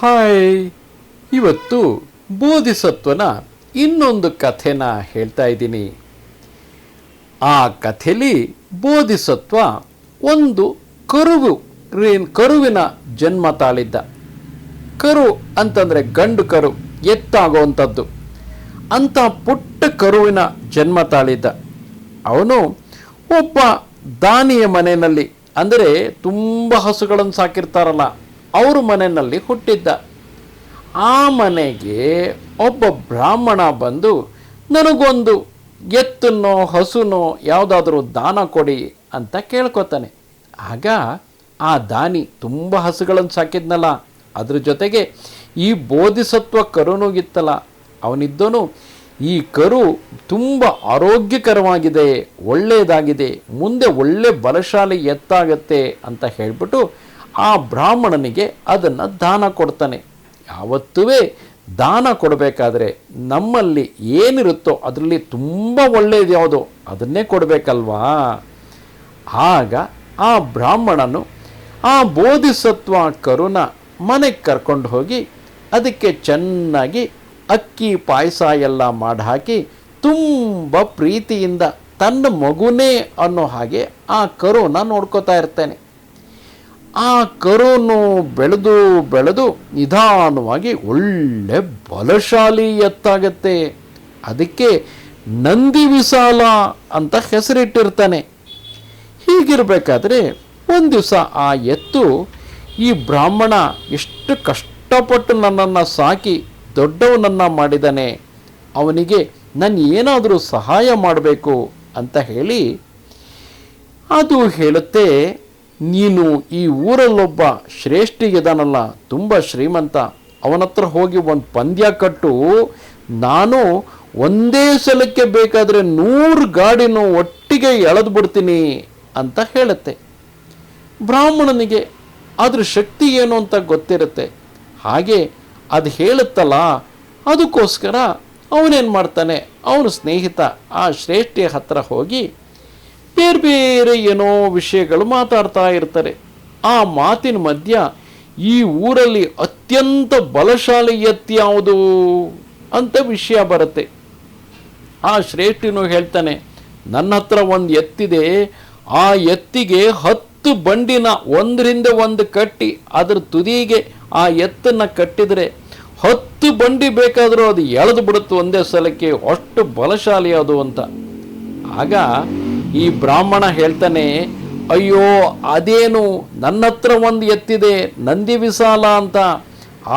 Hi, ಇವತ್ತು ಬೋಧಿಸತ್ವನ ಇನ್ನೊಂದು ಕಥೆನ ಹೇಳ್ತಾ ಇದ್ದೀನಿ. ಆ ಕಥೆಯಲ್ಲಿ ಬೋಧಿಸತ್ವ ಒಂದು ಕರುವಿನ ಜನ್ಮ ತಾಳಿದ್ದ. ಕರು ಅಂತಂದರೆ ಗಂಡು ಕರು, ಎತ್ತಾಗುವಂಥದ್ದು. ಅಂಥ ಪುಟ್ಟ ಕರುವಿನ ಜನ್ಮ ತಾಳಿದ್ದ. ಅವನು ಒಬ್ಬ ದಾನಿಯ ಮನೆಯಲ್ಲಿ, ಅಂದರೆ ತುಂಬ ಹಸುಗಳನ್ನು ಸಾಕಿರ್ತಾರಲ್ಲ ಅವ್ರ ಮನೆಯಲ್ಲಿ ಹುಟ್ಟಿದ್ದ. ಆ ಮನೆಗೆ ಒಬ್ಬ ಬ್ರಾಹ್ಮಣ ಬಂದು ನನಗೊಂದು ಎತ್ತನ್ನೋ ಹಸುನೋ ಯಾವುದಾದ್ರೂ ದಾನ ಕೊಡಿ ಅಂತ ಕೇಳ್ಕೊತಾನೆ. ಆಗ ಆ ದಾನಿ ತುಂಬ ಹಸುಗಳನ್ನು ಸಾಕಿದ್ನಲ್ಲ, ಅದ್ರ ಜೊತೆಗೆ ಈ ಬೋಧಿಸತ್ವ ಕರುನೂ ಇತ್ತಲ್ಲ, ಅವನಿದ್ದನು ಈ ಕರು ತುಂಬ ಆರೋಗ್ಯಕರವಾಗಿದೆ, ಒಳ್ಳೆಯದಾಗಿದೆ, ಮುಂದೆ ಒಳ್ಳೆ ಬಲಶಾಲಿ ಎತ್ತಾಗತ್ತೆ ಅಂತ ಹೇಳಿಬಿಟ್ಟು ಆ ಬ್ರಾಹ್ಮಣನಿಗೆ ಅದನ್ನು ದಾನ ಕೊಡ್ತಾನೆ. ಯಾವತ್ತೂ ದಾನ ಕೊಡಬೇಕಾದ್ರೆ ನಮ್ಮಲ್ಲಿ ಏನಿರುತ್ತೋ ಅದರಲ್ಲಿ ತುಂಬ ಒಳ್ಳೆಯದು ಯಾವುದೋ ಅದನ್ನೇ ಕೊಡಬೇಕಲ್ವಾ. ಆಗ ಆ ಬ್ರಾಹ್ಮಣನು ಆ ಬೋಧಿಸತ್ವ ಕರುನ ಮನೆಗೆ ಕರ್ಕೊಂಡು ಹೋಗಿ ಅದಕ್ಕೆ ಚೆನ್ನಾಗಿ ಅಕ್ಕಿ ಪಾಯಸ ಎಲ್ಲ ಮಾಡಿ ಹಾಕಿ ತುಂಬ ಪ್ರೀತಿಯಿಂದ ತನ್ನ ಮಗುನೇ ಅನ್ನೋ ಹಾಗೆ ಆ ಕರುನ ನೋಡ್ಕೋತಾ ಇರ್ತಾನೆ. ಆ ಕರುನು ಬೆಳೆದು ಬೆಳೆದು ನಿಧಾನವಾಗಿ ಒಳ್ಳೆ ಬಲಶಾಲಿ ಎತ್ತಾಗತ್ತೆ. ಅದಕ್ಕೆ ನಂದಿ ವಿಸಾಲ ಅಂತ ಹೆಸರಿಟ್ಟಿರ್ತಾನೆ. ಹೀಗಿರಬೇಕಾದ್ರೆ ಒಂದು ದಿವಸ ಆ ಎತ್ತು, ಈ ಬ್ರಾಹ್ಮಣ ಎಷ್ಟು ಕಷ್ಟಪಟ್ಟು ನನ್ನನ್ನು ಸಾಕಿ ದೊಡ್ಡವನನ್ನು ಮಾಡಿದ್ದಾನೆ, ಅವನಿಗೆ ನಾನು ಏನಾದರೂ ಸಹಾಯ ಮಾಡಬೇಕು ಅಂತ ಹೇಳಿ ಅದು ಹೇಳುತ್ತೆ, ನೀನು ಈ ಊರಲ್ಲೊಬ್ಬ ಶ್ರೇಷ್ಠಿಗಿದಾನಲ್ಲ, ತುಂಬ ಶ್ರೀಮಂತ, ಅವನ ಹತ್ರ ಹೋಗಿ ಒಂದು ಪಂದ್ಯ ಕಟ್ಟು, ನಾನು ಒಂದೇ ಸಲಕ್ಕೆ ಬೇಕಾದರೆ 100 ಗಾಡಿನೂ ಒಟ್ಟಿಗೆ ಎಳೆದು ಬಿಡ್ತೀನಿ ಅಂತ ಹೇಳುತ್ತೆ. ಬ್ರಾಹ್ಮಣನಿಗೆ ಅದ್ರ ಶಕ್ತಿ ಏನು ಅಂತ ಗೊತ್ತಿರುತ್ತೆ. ಹಾಗೆ ಅದು ಹೇಳುತ್ತಲ್ಲ, ಅದಕ್ಕೋಸ್ಕರ ಅವನೇನು ಮಾಡ್ತಾನೆ, ಅವನ ಸ್ನೇಹಿತ ಆ ಶ್ರೇಷ್ಠಿಯ ಹತ್ರ ಹೋಗಿ ಬೇರೆ ಬೇರೆ ಏನೋ ವಿಷಯಗಳು ಮಾತಾಡ್ತಾ ಇರ್ತಾರೆ. ಆ ಮಾತಿನ ಮಧ್ಯ ಈ ಊರಲ್ಲಿ ಅತ್ಯಂತ ಬಲಶಾಲಿ ಎತ್ತು ಯಾವುದು ಅಂತ ವಿಷಯ ಬರುತ್ತೆ. ಆ ಶ್ರೇಷ್ಠಿನೂ ಹೇಳ್ತಾನೆ, ನನ್ನ ಹತ್ರ ಒಂದು ಎತ್ತಿದೆ, ಆ ಎತ್ತಿಗೆ 10 ಬಂಡಿನ ಒಂದರಿಂದ ಒಂದು ಕಟ್ಟಿ ಅದರ ತುದಿಗೆ ಆ ಎತ್ತನ್ನು ಕಟ್ಟಿದರೆ 10 ಬಂಡಿ ಬೇಕಾದರೂ ಅದು ಎಳೆದು ಬಿಡುತ್ತೆ ಒಂದೇ ಸಲಕ್ಕೆ, ಅಷ್ಟು ಬಲಶಾಲಿ ಅದು ಅಂತ. ಆಗ ಈ ಬ್ರಾಹ್ಮಣ ಹೇಳ್ತಾನೆ, ಅಯ್ಯೋ ಅದೇನು, ನನ್ನ ಹತ್ರ ಒಂದು ಎತ್ತಿದೆ ನಂದಿ ವಿಸಾಲ ಅಂತ,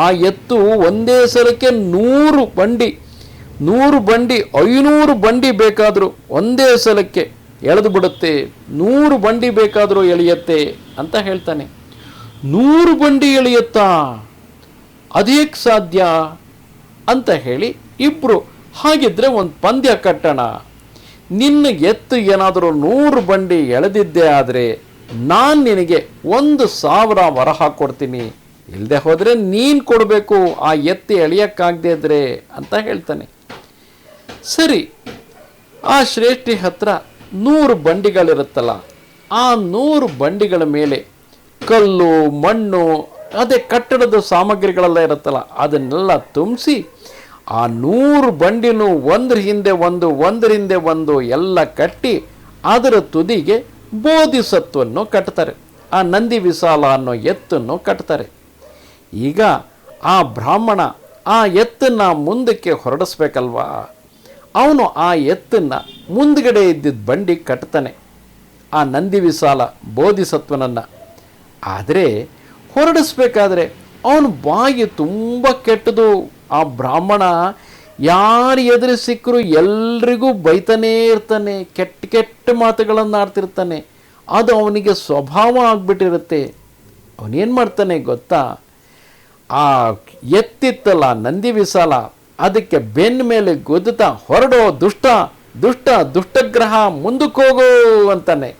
ಆ ಎತ್ತು ಒಂದೇ ಸಲಕ್ಕೆ 100 ಬಂಡಿ 500 ಬಂಡಿ ಬೇಕಾದರೂ ಒಂದೇ ಸಲಕ್ಕೆ ಎಳೆದು ಬಿಡುತ್ತೆ, 100 ಬಂಡಿ ಬೇಕಾದರೂ ಎಳೆಯುತ್ತೆ ಅಂತ ಹೇಳ್ತಾನೆ. 100 ಬಂಡಿ ಎಳೆಯುತ್ತಾ, ಅದೇಕೆ ಸಾಧ್ಯ ಅಂತ ಹೇಳಿ ಇಬ್ಬರು, ಹಾಗಿದ್ರೆ ಒಂದು ಪಂದ್ಯ ಕಟ್ಟೋಣ, ನಿನ್ನ ಎತ್ತು ಏನಾದರೂ 100 ಬಂಡಿ ಎಳೆದಿದ್ದೇ ಆದರೆ ನಾನು ನಿನಗೆ 1,000 ವರಹ ಕೊಡ್ತೀನಿ, ಇಲ್ಲದೆ ಹೋದರೆ ನೀನು ಕೊಡಬೇಕು ಆ ಎತ್ತು ಎಳೆಯೋಕ್ಕಾಗದೇ ಇದ್ರೆ ಅಂತ ಹೇಳ್ತಾನೆ. ಸರಿ, ಆ ಶ್ರೇಷ್ಠಿ ಹತ್ರ 100 ಬಂಡಿಗಳಿರುತ್ತಲ್ಲ, ಆ 100 ಬಂಡಿಗಳ ಮೇಲೆ ಕಲ್ಲು ಮಣ್ಣು ಅದೇ ಕಟ್ಟಡದ ಸಾಮಗ್ರಿಗಳೆಲ್ಲ ಇರುತ್ತಲ್ಲ ಅದನ್ನೆಲ್ಲ ತುಂಬಿಸಿ ಆ 100 ಬಂಡಿನೂ ಒಂದ್ರ ಹಿಂದೆ ಒಂದು ಎಲ್ಲ ಕಟ್ಟಿ ಅದರ ತುದಿಗೆ ಬೋಧಿಸತ್ವನ್ನು ಕಟ್ತಾರೆ, ಆ ನಂದಿ ವಿಸಾಲ ಅನ್ನೋ ಎತ್ತನ್ನು ಕಟ್ತಾರೆ. ಈಗ ಆ ಬ್ರಾಹ್ಮಣ ಆ ಎತ್ತನ್ನು ಮುಂದಕ್ಕೆ ಹೊರಡಿಸ್ಬೇಕಲ್ವಾ, ಅವನು ಆ ಎತ್ತನ್ನು ಮುಂದ್ಗಡೆ ಇದ್ದಿದ್ದ ಬಂಡಿ ಕಟ್ತಾನೆ, ಆ ನಂದಿ ವಿಸಾಲ ಬೋಧಿಸತ್ವನನ್ನು. ಆದರೆ ಹೊರಡಿಸ್ಬೇಕಾದ್ರೆ ಅವನು ಬಾಯಿ ತುಂಬ ಕೆಟ್ಟದು. ಆ ಬ್ರಾಹ್ಮಣ ಯಾರು ಎದುರು ಸಿಕ್ಕರು ಎಲ್ರಿಗೂ ಬೈತಾನೇ ಇರ್ತಾನೆ, ಕೆಟ್ಟ ಮಾತುಗಳನ್ನು ಆಡ್ತಿರ್ತಾನೆ. ಅದು ಅವನಿಗೆ ಸ್ವಭಾವ ಆಗ್ಬಿಟ್ಟಿರುತ್ತೆ. ಅವನೇನು ಮಾಡ್ತಾನೆ ಗೊತ್ತಾ, ಆ ಎತ್ತಿತ್ತಲ್ಲ ನಂದಿ ವಿಸಾಲ, ಅದಕ್ಕೆ ಬೆನ್ನ ಮೇಲೆ ಗುದ್ದುತ್ತಾ, ಹೊರಡೋ ದುಷ್ಟಗ್ರಹ ಮುಂದಕ್ಕೆ ಹೋಗೋ ಅಂತಾನೆ.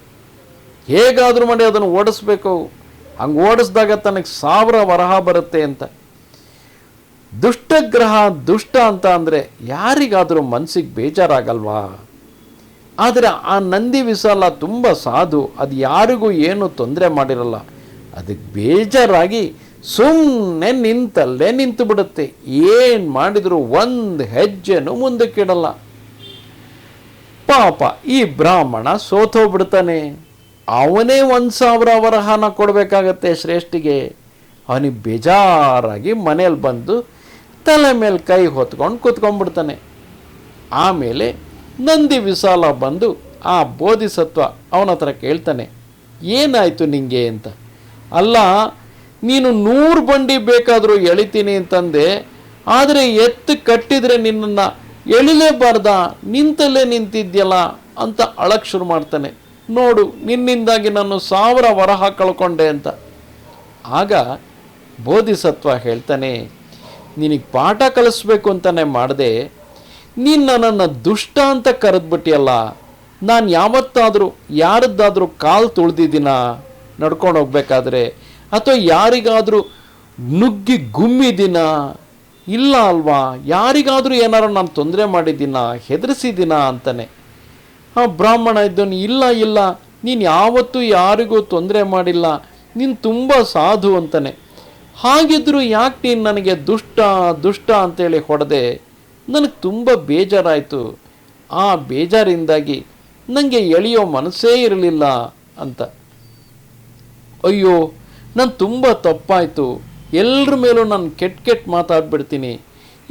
ಹೇಗಾದರೂ ಮಾಡಿ ಅದನ್ನು ಓಡಿಸ್ಬೇಕು, ಹಂಗೆ ಓಡಿಸಿದಾಗ ತನಗೆ 1000 ವರಹ ಬರುತ್ತೆ ಅಂತ. ದುಷ್ಟಗ್ರಹ ದುಷ್ಟ ಅಂತ ಅಂದರೆ ಯಾರಿಗಾದರೂ ಮನಸ್ಸಿಗೆ ಬೇಜಾರಾಗಲ್ವಾ? ಆದರೆ ಆ ನಂದಿ ವಿಸಾಲ ತುಂಬ ಸಾಧು, ಅದು ಯಾರಿಗೂ ಏನೂ ತೊಂದರೆ ಮಾಡಿರಲ್ಲ. ಅದಕ್ಕೆ ಬೇಜಾರಾಗಿ ಸುಮ್ಮನೆ ನಿಂತಲ್ಲೇ ನಿಂತು ಬಿಡುತ್ತೆ. ಏನು ಮಾಡಿದರೂ ಒಂದು ಹೆಜ್ಜೆನೂ ಮುಂದಕ್ಕಿಡಲ್ಲ. ಪಾಪ ಈ ಬ್ರಾಹ್ಮಣ ಸೋತೋಗ್ಬಿಡ್ತಾನೆ. ಅವನೇ 1,000 ವರಹಾನ ಕೊಡಬೇಕಾಗತ್ತೆ ಶ್ರೇಷ್ಠಿಗೆ. ಅವನಿಗೆ ಬೇಜಾರಾಗಿ ಮನೇಲಿ ಬಂದು ತಲೆ ಮೇಲೆ ಕೈ ಹೊತ್ಕೊಂಡು ಕೂತ್ಕೊಂಡ್ಬಿಡ್ತಾನೆ. ಆಮೇಲೆ ನಂದಿ ವಿಶಾಲ ಬಂದು ಆ ಬೋಧಿಸತ್ವ ಅವನ ಹತ್ರ ಕೇಳ್ತಾನೆ, ಏನಾಯಿತು ನಿಂಗೆ ಅಂತ. ಅಲ್ಲ, ನೀನು 100 ಬಂಡಿ ಬೇಕಾದರೂ ಎಳಿತೀನಿ ಅಂತಂದೆ, ಆದರೆ ಎತ್ತು ಕಟ್ಟಿದರೆ ನಿನ್ನನ್ನು ಎಳಿಲೇಬಾರ್ದ, ನಿಂತಲ್ಲೇ ನಿಂತಿದ್ಯಲ್ಲ ಅಂತ ಅಳಕ್ಕೆ ಶುರು ಮಾಡ್ತಾನೆ. ನೋಡು, ನಿನ್ನಿಂದಾಗಿ ನಾನು 1000 ವರಹ ಕಳ್ಕೊಂಡೆ ಅಂತ. ಆಗ ಬೋಧಿಸತ್ವ ಹೇಳ್ತಾನೆ, ನಿನಗೆ ಪಾಠ ಕಲಿಸ್ಬೇಕು ಅಂತಲೇ ಮಾಡಿದೆ, ನೀನು ನನ್ನನ್ನು ದುಷ್ಟ ಅಂತ ಕರೆದ್ಬಿಟ್ಟಿಯಲ್ಲ. ನಾನು ಯಾವತ್ತಾದರೂ ಯಾರದ್ದಾದರೂ ಕಾಲು ತುಳಿದಿದ್ದೀನ ನಡ್ಕೊಂಡು ಹೋಗ್ಬೇಕಾದ್ರೆ, ಅಥವಾ ಯಾರಿಗಾದರೂ ನುಗ್ಗಿ ಗುಮ್ಮಿದ್ದೀನ? ಇಲ್ಲ ಅಲ್ವಾ. ಯಾರಿಗಾದರೂ ಏನಾರು ನಾನು ತೊಂದರೆ ಮಾಡಿದ್ದೀನ, ಹೆದರಿಸಿದ್ದೀನ ಅಂತಾನೆ. ಆ ಬ್ರಾಹ್ಮಣ ಇದ್ದವನು, ಇಲ್ಲ, ನೀನು ಯಾವತ್ತೂ ಯಾರಿಗೂ ತೊಂದರೆ ಮಾಡಿಲ್ಲ, ನೀನು ತುಂಬ ಸಾಧು ಅಂತಾನೆ. ಹಾಗಿದ್ದರೂ ಯಾಕೆ ನೀನು ನನಗೆ ದುಷ್ಟ ಅಂತೇಳಿ ಹೊಡೆದೆ? ನನಗೆ ತುಂಬ ಬೇಜಾರಾಯಿತು. ಆ ಬೇಜಾರಿಂದಾಗಿ ನನಗೆ ಎಳೆಯೋ ಮನಸ್ಸೇ ಇರಲಿಲ್ಲ ಅಂತ. ಅಯ್ಯೋ, ನಾನು ತುಂಬ ತಪ್ಪಾಯಿತು, ಎಲ್ಲರ ಮೇಲೂ ನಾನು ಕೆಟ್ಟ ಮಾತಾಡ್ಬಿಡ್ತೀನಿ,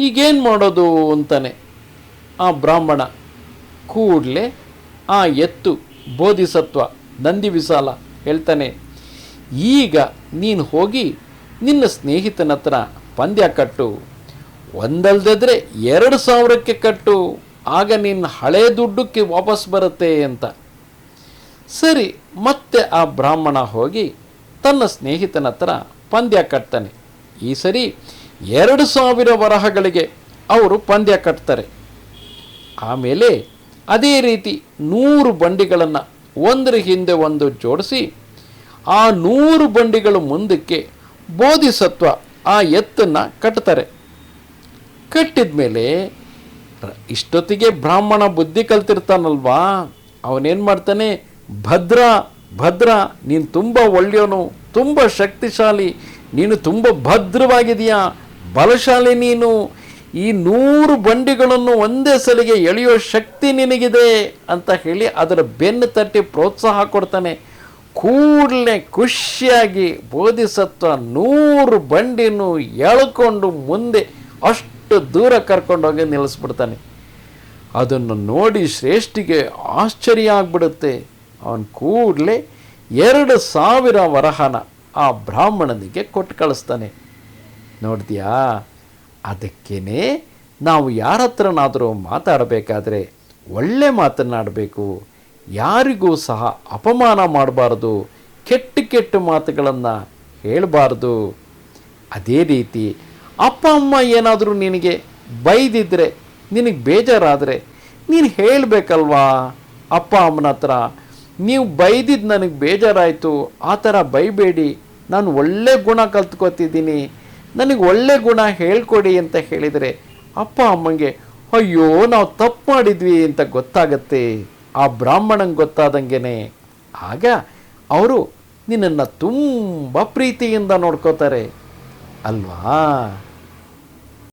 ಈಗೇನು ಮಾಡೋದು ಅಂತಾನೆ. ಆ ಬ್ರಾಹ್ಮಣ ಕೂಡಲೇ ಆ ಎತ್ತು ಬೋಧಿಸತ್ವ ನಂದಿ ವಿಶಾಲ ಹೇಳ್ತಾನೆ, ಈಗ ನೀನು ಹೋಗಿ ನಿನ್ನ ಸ್ನೇಹಿತನ ಹತ್ರ ಪಂದ್ಯ ಕಟ್ಟು, ಒಂದಲ್ದಿದ್ರೆ 2,000ಕ್ಕೆ ಕಟ್ಟು, ಆಗ ನಿನ್ನ ಹಳೆ ದುಡ್ಡಕ್ಕೆ ವಾಪಸ್ ಬರುತ್ತೆ ಅಂತ. ಸರಿ, ಮತ್ತೆ ಆ ಬ್ರಾಹ್ಮಣ ಹೋಗಿ ತನ್ನ ಸ್ನೇಹಿತನ ಹತ್ರ ಪಂದ್ಯ ಕಟ್ತಾನೆ. ಈ ಸರಿ 2,000 ವರಹಗಳಿಗೆ ಅವರು ಪಂದ್ಯ ಕಟ್ತಾರೆ. ಆಮೇಲೆ ಅದೇ ರೀತಿ 100 ಬಂಡಿಗಳನ್ನು ಒಂದರ ಹಿಂದೆ ಒಂದು ಜೋಡಿಸಿ ಆ 100 ಬಂಡಿಗಳು ಮುಂದಕ್ಕೆ ಬೋಧಿಸತ್ವ ಆ ಎತ್ತನ್ನು ಕಟ್ತಾರೆ. ಕಟ್ಟಿದ ಮೇಲೆ ಇಷ್ಟೊತ್ತಿಗೆ ಬ್ರಾಹ್ಮಣ ಬುದ್ಧಿ ಕಲ್ತಿರ್ತಾನಲ್ವಾ, ಅವನೇನು ಮಾಡ್ತಾನೆ, ಭದ್ರ, ನೀನು ತುಂಬ ಒಳ್ಳೆಯವನು, ತುಂಬ ಶಕ್ತಿಶಾಲಿ, ನೀನು ತುಂಬ ಭದ್ರವಾಗಿದೆಯಾ, ಬಲಶಾಲಿ ನೀನು, ಈ 100 ಬಂಡಿಗಳನ್ನು ಒಂದೇ ಸಲಿಗೆ ಎಳೆಯೋ ಶಕ್ತಿ ನಿನಗಿದೆ ಅಂತ ಹೇಳಿ ಅದರ ಬೆನ್ನು ತಟ್ಟಿ ಪ್ರೋತ್ಸಾಹ ಕೊಡ್ತಾನೆ. ಕೂಡಲೇ ಖುಷಿಯಾಗಿ ಬೋಧಿಸತ್ವ 100 ಬಂಡಿನೂ ಎಳ್ಕೊಂಡು ಮುಂದೆ ಅಷ್ಟು ದೂರ ಕರ್ಕೊಂಡೋಗಿ ನಿಲ್ಲಿಸ್ಬಿಡ್ತಾನೆ. ಅದನ್ನು ನೋಡಿ ಶ್ರೇಷ್ಠಿಗೆ ಆಶ್ಚರ್ಯ ಆಗ್ಬಿಡುತ್ತೆ. ಅವನು ಕೂಡಲೇ 2,000 ವರಹನ ಆ ಬ್ರಾಹ್ಮಣನಿಗೆ ಕೊಟ್ಟು ಕಳಿಸ್ತಾನೆ. ನೋಡ್ತೀಯಾ, ಅದಕ್ಕೇನೆ ನಾವು ಯಾರ ಹತ್ರನಾದರೂ ಮಾತಾಡಬೇಕಾದ್ರೆ ಒಳ್ಳೆ ಮಾತನ್ನಾಡಬೇಕು, ಯಾರಿಗೂ ಸಹ ಅಪಮಾನ ಮಾಡಬಾರ್ದು, ಕೆಟ್ಟ ಮಾತುಗಳನ್ನು ಹೇಳಬಾರ್ದು. ಅದೇ ರೀತಿ ಅಪ್ಪ ಅಮ್ಮ ಏನಾದರೂ ನಿನಗೆ ಬೈದಿದ್ರೆ, ನಿನಗೆ ಬೇಜಾರಾದರೆ ನೀನು ಹೇಳಬೇಕಲ್ವಾ ಅಪ್ಪ ಅಮ್ಮನ ಹತ್ರ, ನೀವು ಬೈದಿದ್ದು ನನಗೆ ಬೇಜಾರಾಯಿತು, ಆ ಥರ ಬೈಬೇಡಿ, ನಾನು ಒಳ್ಳೆ ಗುಣ ಕಲ್ತ್ಕೊತಿದ್ದೀನಿ, ನನಗೆ ಒಳ್ಳೆ ಗುಣ ಹೇಳ್ಕೊಡಿ ಅಂತ ಹೇಳಿದರೆ ಅಪ್ಪ ಅಮ್ಮಂಗೆ ಅಯ್ಯೋ ನಾವು ತಪ್ಪು ಮಾಡಿದ್ವಿ ಅಂತ ಗೊತ್ತಾಗತ್ತೆ. ಆ ಬ್ರಾಹ್ಮಣಂಗೆ ಗೊತ್ತಾದಂಗೆ ಆಗ ಅವರು ನಿನ್ನನ್ನು ತುಂಬ ಪ್ರೀತಿಯಿಂದ ನೋಡ್ಕೋತಾರೆ ಅಲ್ವಾ.